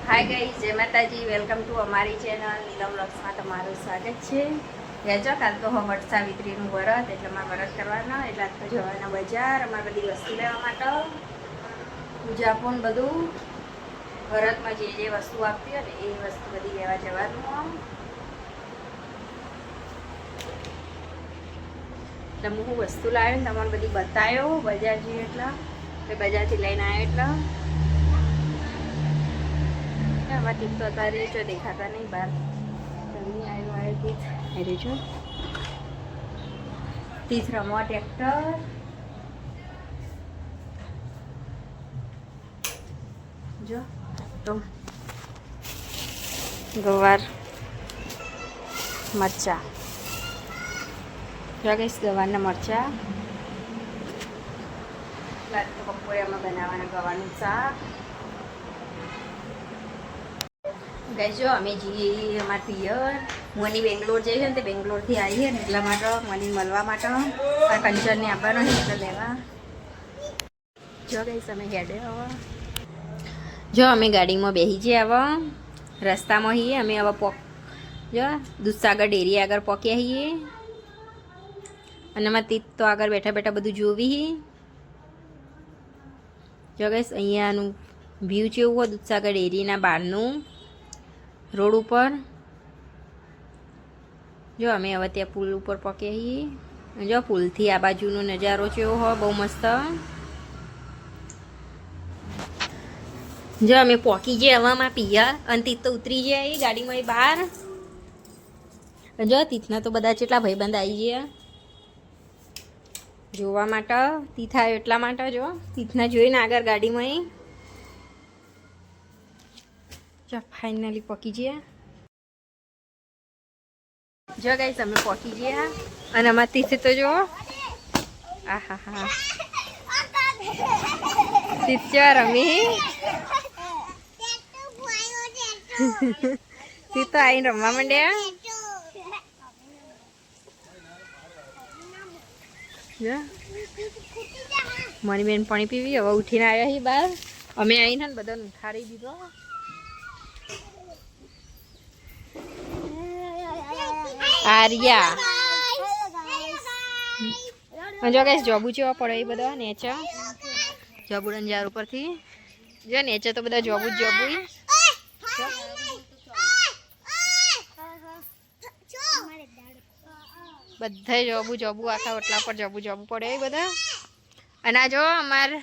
Hi guys, જય માતાજી. Welcome to અમારી ચેનલ નીલમ વ્લોગ્સમાં તમારું સ્વાગત છે. જો કાલ તો વટ સાવિત્રીનું વ્રત, એટલે અમારે વ્રત કરવાના, એટલે આજ તો જવાના બજાર અમારે બધી વસ્તુ લેવા માટે, પૂજા પણ બધું વ્રતમાં જે જે વસ્તુ આપતી હોય ને એ વસ્તુ બધી લેવા જવાનું. એટલે હું વસ્તુ લાવ્યો ને તમારે બધી બતાવ્યો બજાર જઈએ એટલે બજારથી લઈને આવ્યો એટલે આમાં તીર્થ તો અત્યારે જો દેખાતા નહીં બહાર. જલ્દી આવ્યો તીર્થ એ રેજો તીર્થ રમવા ટ્રેક્ટર જો તો ગવાર મરચા જો ગઈશ ગવારના મરચા તો બપોરે આમાં બનાવવાના ગવાનું શાક. ગઈજો અમે જઈએ અમારા પિયર મની બેંગ્લોર જઈએ ને તે બેંગ્લોરથી આવીએ ને એટલા માટે મની મળવા માટે આ કંચનને આપવાનો ને એટલે લેવા. જો ગઈશ અમે હેડે હવે જો અમે ગાડીમાં બેસી જઈએ. હવે રસ્તામાં છીએ અમે. હવે જો દૂધસાગર ડેરી આગળ પહોંચ્યા છીએ અને એમાં તીત તો આગળ બેઠા બેઠા બધું જોવી. જો ગઈશ અહીંયાનું વ્યૂ જેવું હોય દૂધસાગર ડેરીના બહારનું રોડ ઉપર. જો અમે હવે ત્યાં પુલ ઉપર પહોંચ્યા છીએ. જો પુલથી આ બાજુનો નજારો કેવો હોય, બહુ મસ્ત. જો અમે પહોંચી જઈએ હવામાં પિયા અને તીત તો ઉતરી જાય ગાડીમાં બહાર. જો તીથના તો બધા કેટલા ભાઈબંધ આવી ગયા જોવા માટે. તીથ આવ્યો એટલા માટે જો તીથના જોઈને આગળ ગાડીમાં જો ફાઇનલી પહોંચી ગયા. જો ગાઈસ અમે પહોંચી ગયા અને અમારા તીથે તો જો આ હા હા તીથ ચો રમી તીથ તો આવીને રમવા માંડ્યા. મની બેન પાણી પીવી હવે ઉઠીને આવ્યા છીએ બહાર. અમે આવીને ને બધાને ઉઠાડી દીધો. આર્યા જો કઈ જોબુ જેવા પડે એ બધા નેચા જોબુડન જાર ઉપરથી જો નેચે તો બધા જોબુ જ જોબુ બધા જોબુ જોબુ આખા ઓટલા પર જોબુ જોબુ પડે એ બધા. અને આ જો અમારે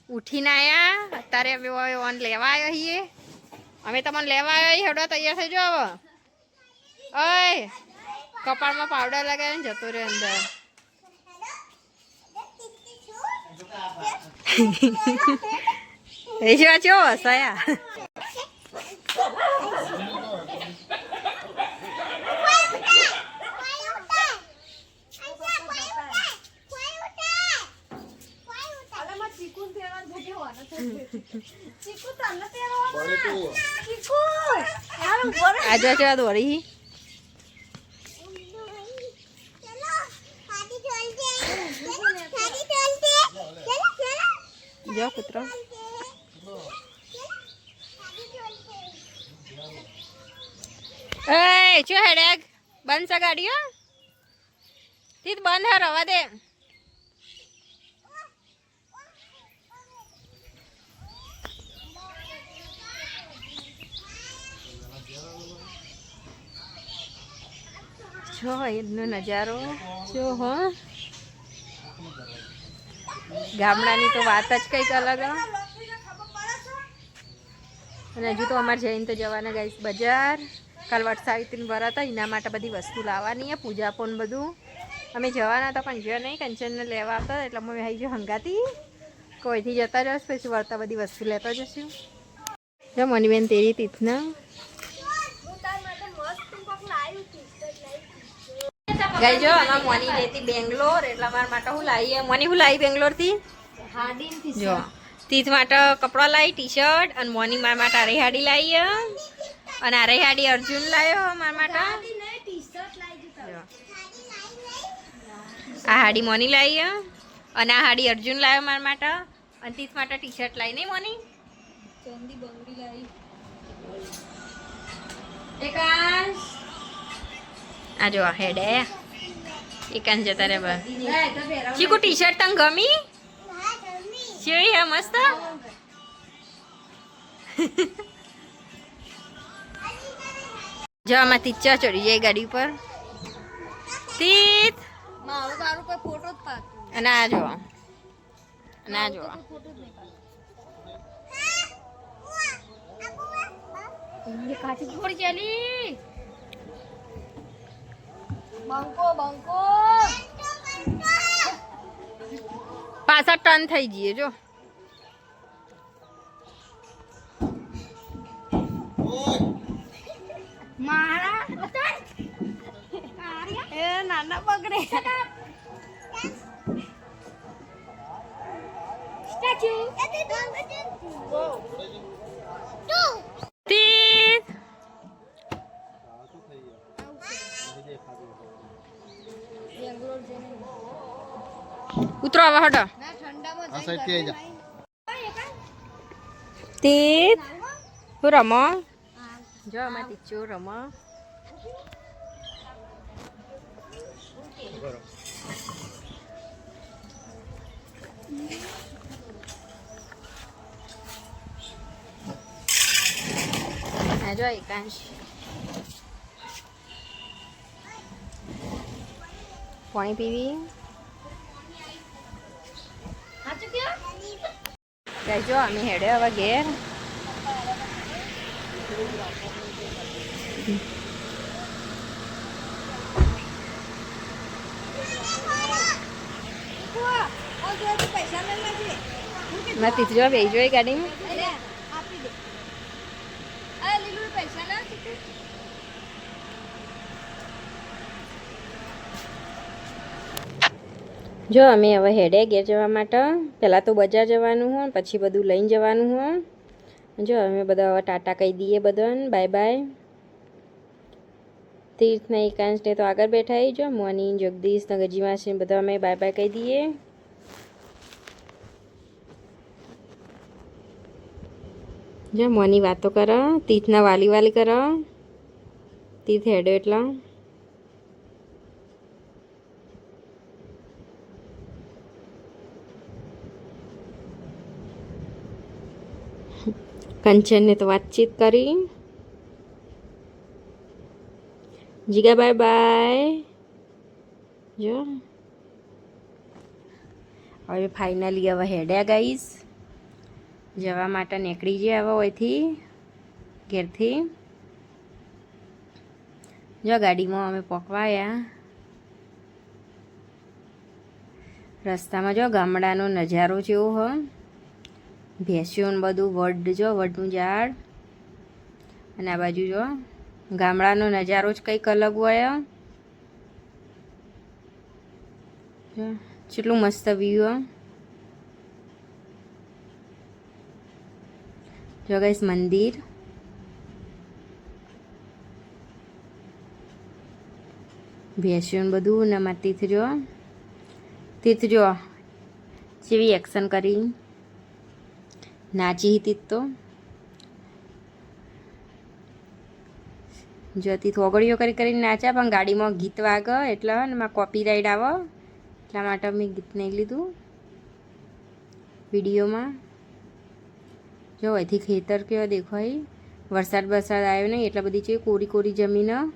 ઉઠીને આવ્યા અત્યારે અમે ઓન લેવા આવ્યા છીએ. અમે તમને લેવા આવ્યા હેડો તૈયાર થઈ જાઓ. હવે ઓય કપાળમાં પાવડર લગાવીને જતો રહે અંદર. એ જો ચો હસાયા આજે ચા દોરી જો કૂતરો એ ચો હેડેગ બંધ છે ગાડીઓ તીત બંધ હે રવા દે. જો એનો નજારો જો હો ગામડાની તો વાત જ કંઈક અલગ. અને હજુ તો અમારે જઈને તો જવાના ગાઈસ બજાર. કાલ વટ સાવિત્રીનું વ્રત હતા એના માટે બધી વસ્તુ લાવવાની પૂજા પણ બધું. અમે જવાના હતા પણ જો નહીં કંચનને લેવા આવતા એટલે અમે આવી જો હંગાતી કોઈથી જતા જશ પછી વળતા બધી વસ્તુ લેતા જશું. જો મનીબેન તેરી તીથના ગઈ જો આમાં મોની લેતી બેંગ્લોર એટલે અમારા માટે હું લાવીએ. મોની હું લાવી બેંગ્લોરથી જો તીથ માટે કપડાં લાવી ટી શર્ટ અને મોની મારા માટે આરે હાડી લાવી અને આરે હાડી અર્જુન લાવ્યો મારા માટે. આ હાડી મોની લાવી અને આ હાડી અર્જુન લાવ્યો મારા માટે અને તીથ માટે ટી શર્ટ લાવી નહીં મોની. ચાંદી બંગડી લાવી એકાંશ આ જો હેડે એકાંશ જતા રે બા ચીકુ ટી શર્ટ તને ગમી કેવી હે મસ્ત જો આમાં તીચા ચડી જાય ગાડી ઉપર તીત અને આ જો અને આ જો કાચી થોડી ચાલી બંકો પાછા ટર્ન થઈ જઈએ જો મારા એ નાના પકડે સ્ટેચ્યુ ઉતરો હવે હટો તીત હું રમો જો આમાં ટીચો રમો આ જો એકાંશ પાણી પીવી જો અમે હેડે હવે ઘેર મેં તીસરી વાર બેસી જોઈ ગાડીમાં જો અમે હવે હેડે ઘેર જવા માટે પહેલાં તો બજાર જવાનું હોય પછી બધું લઈને જવાનું હોય જો અમે બધા હવે ટાટા કહી દઈએ બધાને બાય બાય તીર્થના એકાંશને તો આગળ બેઠા જો મોની જગદીશ નગરજી માસી બધા અમે બાય બાય કહી દઈએ જો મોની વાતો કરો તીર્થના વાલી વાલી કરો તીર્થ હેડો એટલા કંચનને તો વાતચીત કરી જીગા બાય બાય જો હવે ફાઇનલી હવે હેડ્યા ગાઈસ જવા માટે નીકળી ગયા હવે અહીંથી ઘેરથી જો ગાડીમાં અમે પકવાયા રસ્તામાં જો ગામડાનો નજારો જેવો હોય ભેંસ્યું ને બધું વડ જો વડનું ઝાડ અને આ બાજુ જો ગામડાનો નજારો જ કંઈક અલગ હોય કેટલું મસ્ત વ્યૂ જો ગાઈસ મંદિર ભેંસ્યું બધું ને માં તીર્થ જો જેવી એક્શન કરી નાચી હતી તો જતી થોગડીઓ કરીને નાચ્યા પણ ગાડીમાં ગીત વાગે એટલે ને માં કોપીરાઇટ આવે એટલા માટે મેં ગીત નહીં લીધું વિડીયોમાં જો અહીંથી ખેતર કેવો દેખાય વરસાદ આવ્યો નહીં એટલે બધી છે કોરી જમીન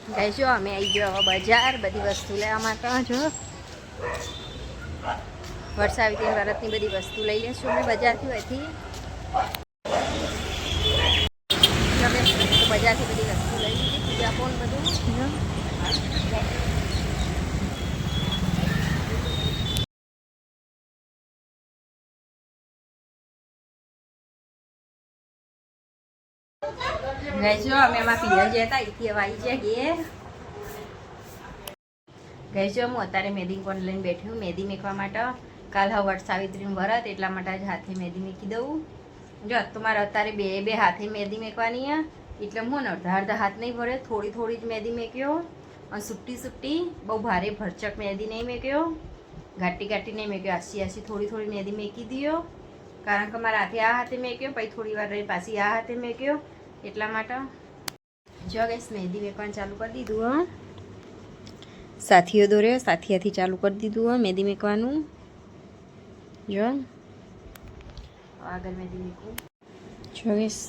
ગાઈસ જો અમે આવી ગયો હવે બજાર બધી વસ્તુ લેવા માટે જો વર્ષાવીતી ભારતની બધી વસ્તુ લઈ લઈશું અમે બજારથી અહીંથી બજારથી બધી વસ્તુ લઈ લીધી પૂજા ફોન બધું ગઈજો અમે એમાં પિયર જતા અહીંથી હવે આવી જાય ઘેર ગઈજો હું અત્યારે મેદી કોણ લઈને બેઠી મેદી મેકવા માટે કાલ હવે વટસાવિત્રીનું વ્રત એટલા માટે જ હાથે મેદી મેકી દઉં જો તો મારે અત્યારે બે હાથે મેદી મેકવાની એટલે હું ને અડધા હાથ નહીં ભરે થોડી જ મેદી મેક્યો અને સુટ્ટી બહુ ભારે ભરચક મેદી નહીં મેક્યો ઘાટી નહીં મેક્યો આસી થોડી મેદી મેકી દો કારણ કે મારા હાથે આ હાથે મેક્યો, પછી થોડી વાર રહી પાછી આ હાથે મેક્યો, એટલા માટે. જો ગઈશ મહેંદી મેકવાનું ચાલુ કરી દીધું. હા, સાથીઓ દોર્યો, સાથીયાથી ચાલુ કરી દીધું. હા, મહેંદી મેકવાનું. જો આગળ મહેંદી મેકું. જો ગઈશ